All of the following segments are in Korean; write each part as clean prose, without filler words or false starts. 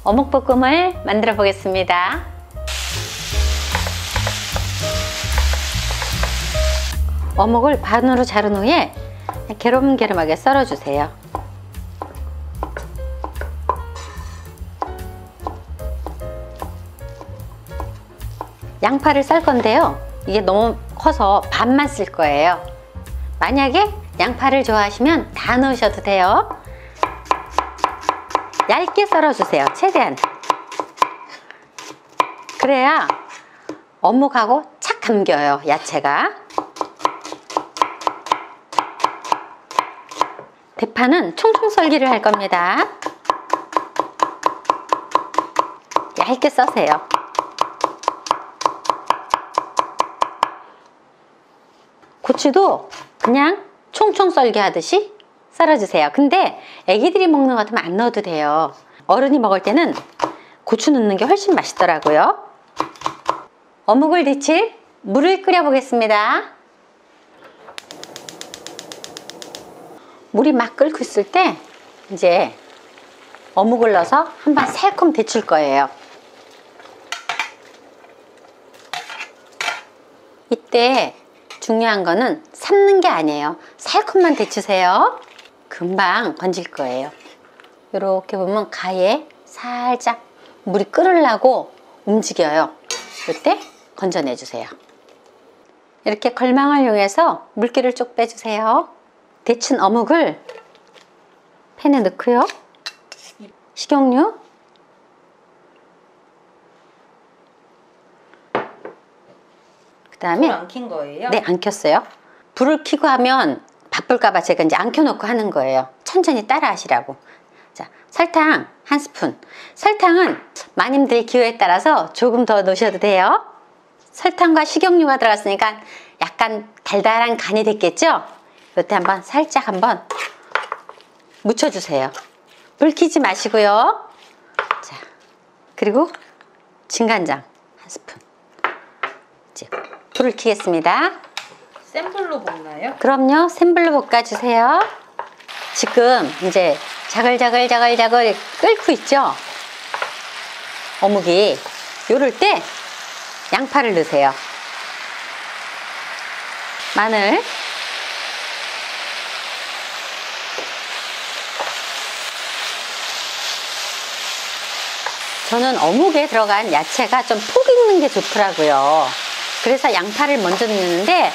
어묵볶음을 만들어 보겠습니다. 어묵을 반으로 자른 후에 게름게름하게 썰어주세요. 양파를 썰 건데요, 이게 너무 커서 반만 쓸 거예요. 만약에 양파를 좋아하시면 다 넣으셔도 돼요. 얇게 썰어주세요. 최대한. 그래야 어묵하고 착 감겨요, 야채가. 대파는 총총 썰기를 할 겁니다. 얇게 써세요. 고추도 그냥 총총 썰기 하듯이 썰어주세요. 근데 애기들이 먹는 것 같으면 안 넣어도 돼요. 어른이 먹을 때는 고추 넣는 게 훨씬 맛있더라고요. 어묵을 데칠 물을 끓여 보겠습니다. 물이 막 끓고 있을 때 이제 어묵을 넣어서 한번 새콤 데칠 거예요. 이때 중요한 거는 삶는 게 아니에요. 새콤만 데치세요. 금방 건질 거예요. 이렇게 보면 가에 살짝 물이 끓으려고 움직여요. 이때 건져내 주세요. 이렇게 걸망을 이용해서 물기를 쭉 빼주세요. 데친 어묵을 팬에 넣고요. 식용유, 그 다음에 불 안 킨 거예요? 네, 안 켰어요. 불을 켜고 하면 바쁠까봐 제가 이제 안 켜놓고 하는 거예요. 천천히 따라 하시라고. 자, 설탕 한 스푼. 설탕은 마님들 기호에 따라서 조금 더 넣으셔도 돼요. 설탕과 식용유가 들어갔으니까 약간 달달한 간이 됐겠죠? 이때 한번 살짝 한번 묻혀주세요. 불 켜지 마시고요. 자, 그리고 진간장 한 스푼. 이제 불을 켜겠습니다. 센 불로 볶나요? 그럼요. 센 불로 볶아주세요. 지금 이제 자글자글 끓고 있죠? 어묵이. 요럴 때 양파를 넣으세요. 마늘, 저는 어묵에 들어간 야채가 좀 푹 익는 게 좋더라고요. 그래서 양파를 먼저 넣는데,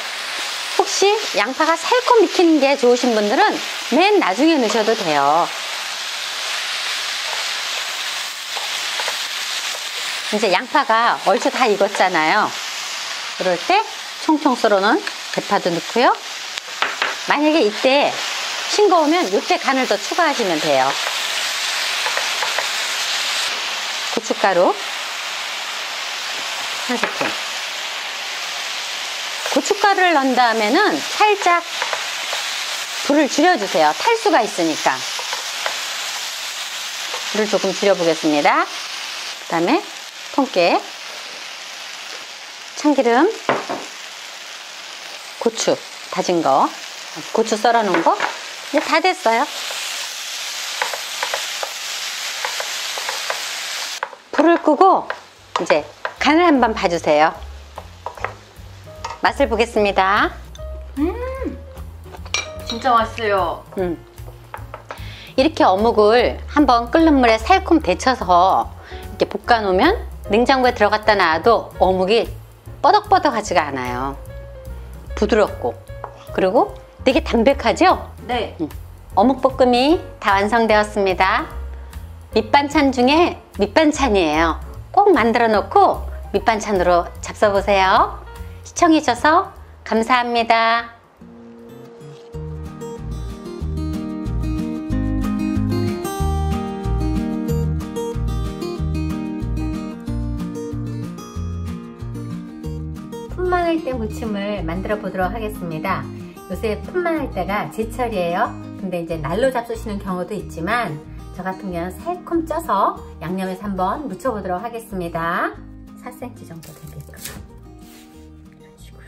혹시 양파가 살짝 익히는 게 좋으신 분들은 맨 나중에 넣으셔도 돼요. 이제 양파가 얼추 다 익었잖아요. 그럴 때 총총 썰어놓은 대파도 넣고요. 만약에 이때 싱거우면 이때 간을 더 추가하시면 돼요. 고춧가루 한 스푼. 고춧가루를 넣은 다음에는 살짝 불을 줄여주세요. 탈 수가 있으니까. 불을 조금 줄여보겠습니다. 그 다음에 통깨, 참기름, 고추 다진 거, 고추 썰어 놓은 거 이제 다 됐어요. 불을 끄고 이제 간을 한번 봐주세요. 맛을 보겠습니다. 진짜 맛있어요. 이렇게 어묵을 한번 끓는 물에 살짝 데쳐서 이렇게 볶아 놓으면 냉장고에 들어갔다 놔도 어묵이 뻐덕뻐덕하지가 않아요. 부드럽고, 그리고 되게 담백하죠? 네. 어묵볶음이 다 완성되었습니다. 밑반찬 중에 밑반찬이에요. 꼭 만들어 놓고 밑반찬으로 잡숴보세요. 시청해 주셔서 감사합니다. 풋마늘 때 무침을 만들어 보도록 하겠습니다. 요새 풋마늘 때가 제철이에요. 근데 이제 날로 잡수시는 경우도 있지만 저 같은 경우는 새콤 쪄서 양념해서 한번 무쳐보도록 하겠습니다. 4cm 정도 되게끔 이런 식으로.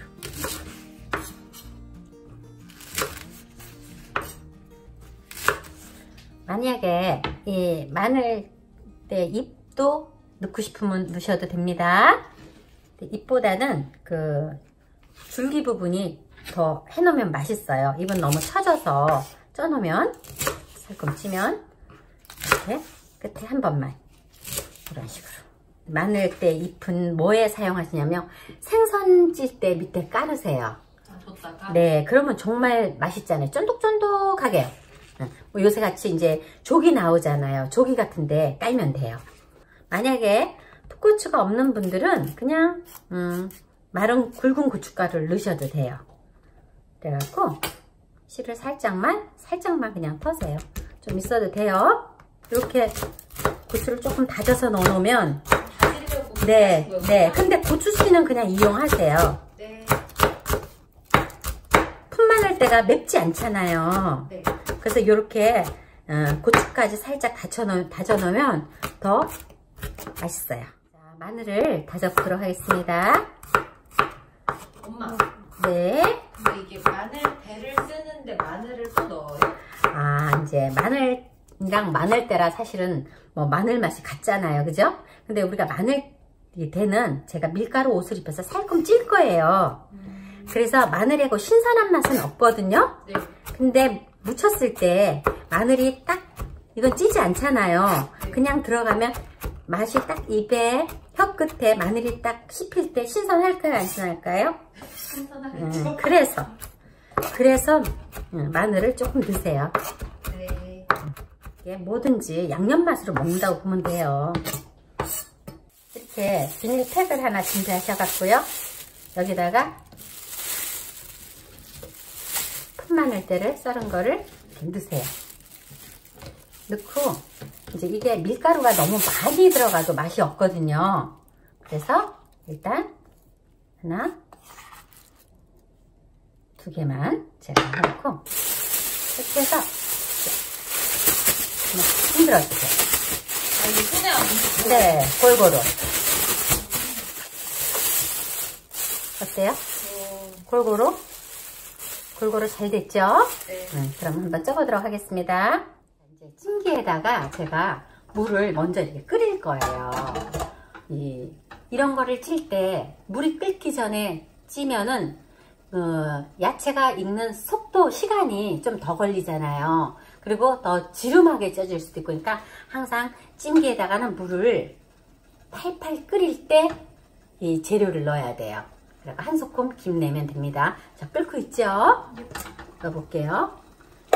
만약에 이 마늘 네, 잎도 넣고 싶으면 넣으셔도 됩니다. 잎보다는 그 줄기 부분이 더 해놓으면 맛있어요. 잎은 너무 처져서 쪄놓으면 살금 찌면 이렇게 끝에 한 번만 이런 식으로. 마늘대 잎은 뭐에 사용하시냐면 생선 찔 때 밑에 깔으세요. 뒀다가? 네, 그러면 정말 맛있잖아요. 쫀득쫀득하게. 뭐 요새 같이 이제 조기 나오잖아요. 조기 같은데 깔면 돼요. 만약에 풋고추가 없는 분들은 그냥 마른 굵은 고춧가루를 넣으셔도 돼요. 그래갖고 씨를 살짝만 그냥 터세요. 좀 있어도 돼요. 이렇게 고추를 조금 다져서 넣어놓으면 네. 근데 고추씨는 그냥 이용하세요. 네. 풋마늘 때가 맵지 않잖아요. 네. 그래서 이렇게 고추까지 살짝 다져 놓으면 더 맛있어요. 자, 마늘을 다져 보도록 하겠습니다. 엄마. 네. 근데 이게 마늘대를 쓰는데 마늘을 또 넣어요? 아, 이제 마늘이랑 마늘대라 사실은 뭐 마늘 맛이 같잖아요. 그죠? 근데 우리가 마늘대는 제가 밀가루 옷을 입혀서 살금 찔 거예요. 그래서 마늘에 그 신선한 맛은 없거든요. 네. 근데 무쳤을 때 마늘이 딱 이건 찌지 않잖아요. 네. 그냥 들어가면 맛이 딱 입에 혀 끝에 마늘이 딱 씹힐 때 신선할까요? 안 신선할까요? 신선하겠죠? 그래서 마늘을 조금 넣으세요. 네. 이게 뭐든지 양념 맛으로 먹는다고 보면 돼요. 이렇게 비닐팩을 하나 준비하셔갖고요. 여기다가 풋마늘대를 썰은 거를 넣으세요. 넣고 이제 이게 밀가루가 너무 많이 들어가도 맛이 없거든요. 그래서 일단 하나, 두 개만 제가 해놓고 이렇게 해서 흔들어 주세요. 아, 이게 손에 안 묻고? 네, 골고루. 어때요? 골고루 잘 됐죠? 네. 그럼 한번 쪄보도록 하겠습니다. 이제 찜기에다가 제가 물을 먼저 이렇게 끓일 거예요. 이런 거를 찔 때 물이 끓기 전에 찌면은 야채가 익는 속도, 시간이 좀 더 걸리잖아요. 그리고 더 지름하게 쪄질 수도 있고, 그러니까 항상 찜기에다가는 물을 팔팔 끓일 때 이 재료를 넣어야 돼요. 그리고 한 소끔 김 내면 됩니다. 자, 끓고 있죠? 넣어볼게요.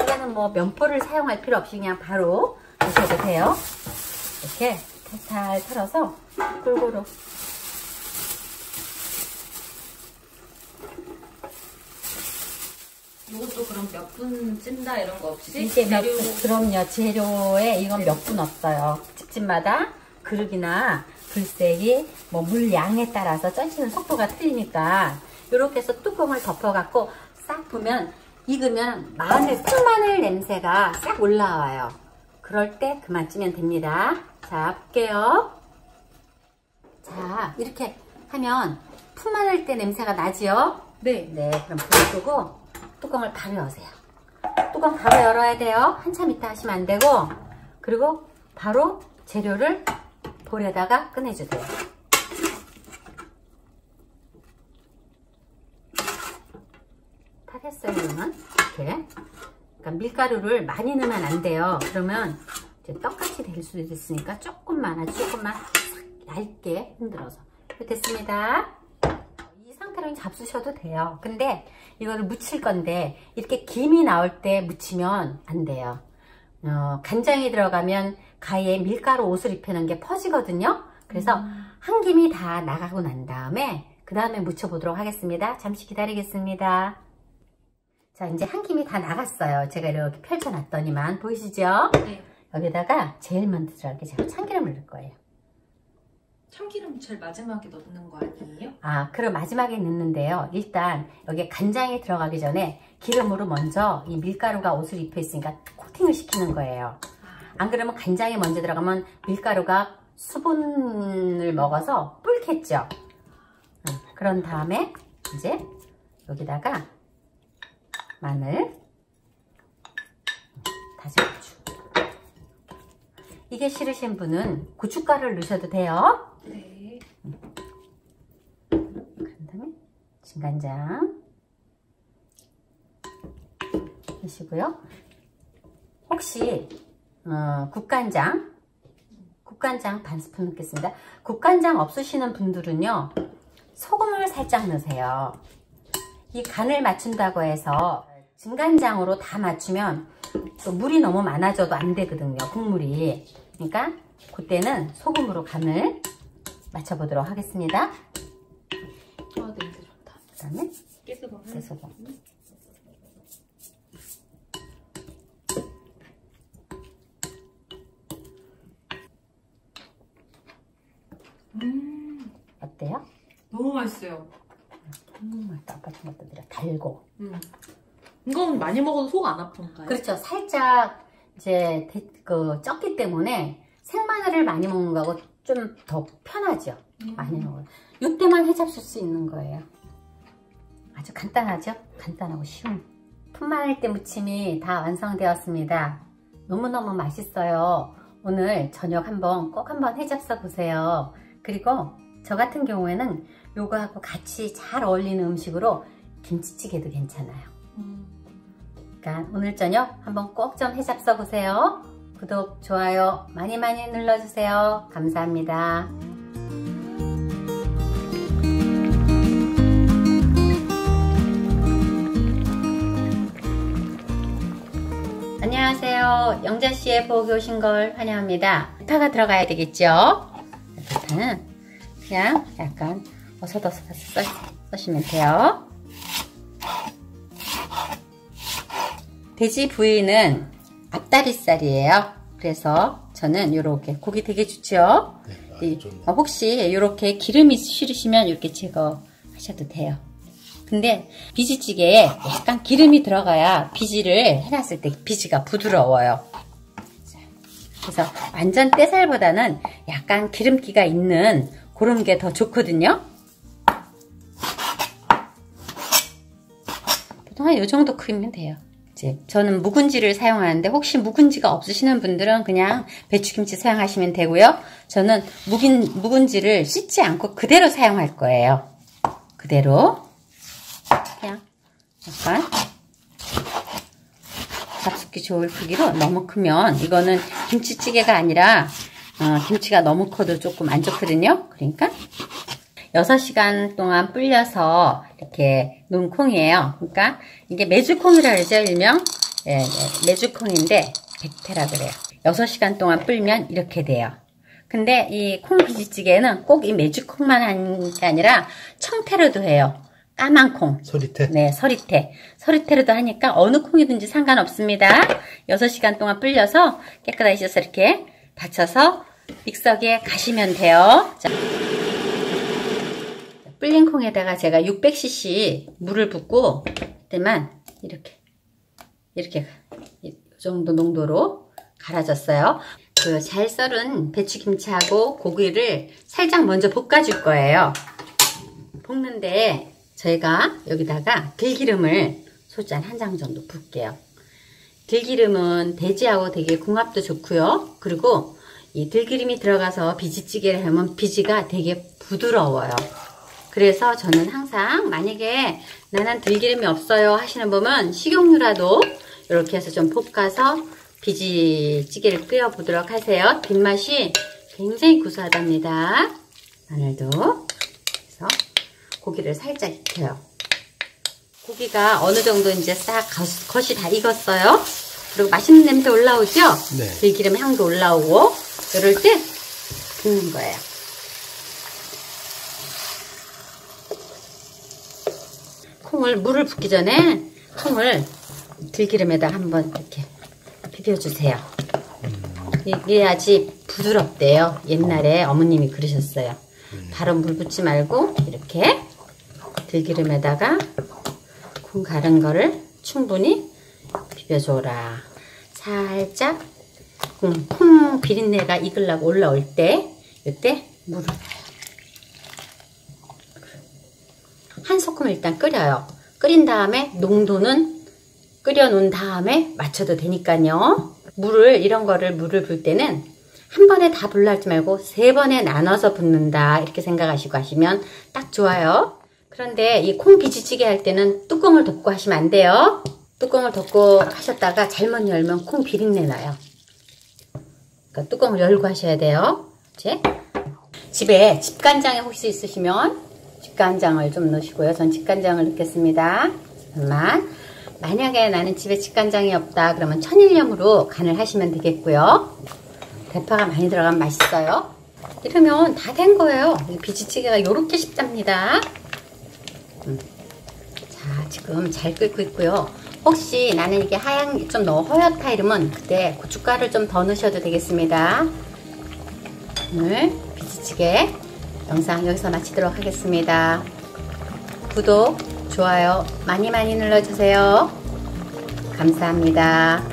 이거는 뭐 면포를 사용할 필요 없이 그냥 바로 넣으셔도 돼요. 이렇게 탈탈 털어서 골고루. 이것도 그럼 몇 분 찐다 이런 거 없이? 이게 그럼요. 재료에 이건 몇 분 없어요. 집집마다 그릇이나 불색이 뭐 물 양에 따라서 쪄지는 속도가 틀리니까 이렇게 해서 뚜껑을 덮어갖고 싹 보면 익으면 풋마늘 냄새가 싹 올라와요. 그럴 때 그만 찌면 됩니다. 자, 볼게요. 자, 이렇게 하면 풋마늘 때 냄새가 나지요? 네. 네, 그럼 불을 끄고 뚜껑을 바로 여세요. 뚜껑 바로 열어야 돼요. 한참 있다 하시면 안 되고, 그리고 바로 재료를 볼에다가 꺼내주세요. 다 됐어요, 이거는. 이렇게. 그러니까 밀가루를 많이 넣으면 안 돼요. 그러면 이제 떡같이 될 수도 있으니까 조금만, 아주 조금만 얇게 흔들어서. 됐습니다. 이 상태로 잡수셔도 돼요. 근데 이거를 무칠 건데 이렇게 김이 나올 때 무치면 안 돼요. 간장이 들어가면 가위에 밀가루 옷을 입히는 게 퍼지거든요. 그래서 한 김이 다 나가고 난 다음에 그 다음에 무쳐보도록 하겠습니다. 잠시 기다리겠습니다. 자, 이제 한 김이 다 나갔어요. 제가 이렇게 펼쳐놨더니만 보이시죠? 네. 여기다가 제일 먼저 들어갈 게 제가 참기름을 넣을 거예요. 참기름 제일 마지막에 넣는 거 아니에요? 아, 그럼 마지막에 넣는데요. 일단 여기에 간장이 들어가기 전에 기름으로 먼저 이 밀가루가 옷을 입혀 있으니까 코팅을 시키는 거예요. 안 그러면 간장이 먼저 들어가면 밀가루가 수분을 먹어서 불겠죠. 그런 다음에 이제 여기다가 마늘, 다진 고추. 이게 싫으신 분은 고춧가루를 넣으셔도 돼요. 네. 그 다음에 진간장 넣으시고요. 혹시 국간장 반 스푼 넣겠습니다. 국간장 없으시는 분들은요, 소금을 살짝 넣으세요. 이 간을 맞춘다고 해서 진간장으로 다 맞추면 또 물이 너무 많아져도 안 되거든요, 국물이. 그러니까 그때는 소금으로 간을 맞춰보도록 하겠습니다. 아, 냄새 좋다. 그 다음에 깨소금. 깨소금. 어때요? 너무 맛있어요. 아까 좀 것도 드려. 달고. 이건 많이 먹어도 속 안 아픈가요? 그렇죠. 살짝 이제 쪘기 때문에 생마늘을 많이 먹는 거하고 좀 더 편하죠. 많이 먹어요. 이때만 해잡술 수 있는 거예요. 아주 간단하죠? 간단하고 쉬운 풋마늘대 무침이 다 완성되었습니다. 너무너무 맛있어요. 오늘 저녁 꼭 한번 해잡숴 보세요. 그리고 저 같은 경우에는 요거하고 같이 잘 어울리는 음식으로 김치찌개도 괜찮아요. 그러니까 오늘 저녁 한번 꼭 좀 해잡숴 보세요. 구독, 좋아요 많이 눌러주세요. 감사합니다. 안녕하세요. 영자씨의 보기 오신 걸 환영합니다. 파가 들어가야 되겠죠? 파는 그냥 약간 어슷어슷 써시면 돼요. 돼지 부위는 앞다리살이에요. 그래서 저는 이렇게 고기 되게 좋죠? 네, 혹시 이렇게 기름이 싫으시면 이렇게 제거하셔도 돼요. 근데 비지찌개에 약간 기름이 들어가야 비지를 해놨을 때 비지가 부드러워요. 그래서 완전 떼살보다는 약간 기름기가 있는 그런 게 더 좋거든요. 보통 한 이 정도 크기면 돼요. 이제 저는 묵은지를 사용하는데 혹시 묵은지가 없으시는 분들은 그냥 배추김치 사용하시면 되고요. 저는 묵은지를 씻지 않고 그대로 사용할 거예요. 그대로 그냥 약간 잡숫기 좋을 크기로. 너무 크면 이거는 김치찌개가 아니라 김치가 너무 커도 조금 안 좋거든요. 그러니까 6시간 동안 불려서 이렇게 놓은 콩이에요. 그러니까 이게 메주콩이라 그러죠, 일명. 네, 메주콩인데 백태라 그래요. 6시간 동안 불면 이렇게 돼요. 근데 이 콩 비지찌개는 꼭 이 메주콩만 하는 게 아니라 청태로도 해요. 까만 콩. 서리태? 네, 서리태. 서리태로도 하니까 어느 콩이든지 상관없습니다. 6시간 동안 불려서 깨끗하게 씻어서 이렇게 받쳐서 믹서기에 가시면 돼요. 자, 불린 콩에다가 제가 600cc 물을 붓고 그때만 이렇게 이 정도 농도로 갈아줬어요. 그 잘 썰은 배추김치하고 고기를 살짝 먼저 볶아줄 거예요. 볶는데 저희가 여기다가 들기름을 소잔 한 장 정도 붓게요. 들기름은 돼지하고 되게 궁합도 좋고요. 그리고 이 들기름이 들어가서 비지찌개를 하면 비지가 되게 부드러워요. 그래서 저는 항상 만약에 나는 들기름이 없어요 하시는 분은 식용유라도 이렇게 해서 좀 볶아서 비지찌개를 끓여보도록 하세요. 뒷맛이 굉장히 구수하답니다. 마늘도. 그래서 고기를 살짝 익혀요. 고기가 어느 정도 이제 싹 겉이 다 익었어요. 그리고 맛있는 냄새 올라오죠? 네. 들기름 향도 올라오고 이럴 때 붓는 거예요. 물을 붓기 전에 콩을 들기름에다 한번 이렇게 비벼주세요. 이게 아주 부드럽대요. 옛날에 어머님이 그러셨어요. 바로 물 붓지 말고 이렇게 들기름에다가 콩 갈은 거를 충분히 비벼줘라. 살짝 콩 비린내가 익으려고 올라올 때 이때 물을 한 소금을 일단 끓여요. 끓인 다음에 농도는 끓여 놓은 다음에 맞춰도 되니까요. 물을 불 때는 한 번에 다 불러 하지 말고 3번에 나눠서 붓는다 이렇게 생각하시고 하시면 딱 좋아요. 그런데 이 콩 비지찌개 할 때는 뚜껑을 덮고 하시면 안 돼요. 뚜껑을 덮고 하셨다가 잘못 열면 콩 비린내 나요. 그러니까 뚜껑을 열고 하셔야 돼요. 이제 집에 집간장이 혹시 있으시면 집간장을 좀 넣으시고요. 전 집간장을 넣겠습니다. 잠깐만. 만약에 나는 집에 집간장이 없다 그러면 천일염으로 간을 하시면 되겠고요. 대파가 많이 들어가면 맛있어요. 이러면 다 된 거예요. 비지찌개가 이렇게 쉽답니다. 자, 지금 잘 끓고 있고요. 혹시 나는 이게 하얀 게 좀 너무 허옇다 이러면 그때 고춧가루를 좀 더 넣으셔도 되겠습니다. 오늘 비지찌개 영상 여기서 마치도록 하겠습니다. 구독, 좋아요 많이 눌러주세요. 감사합니다.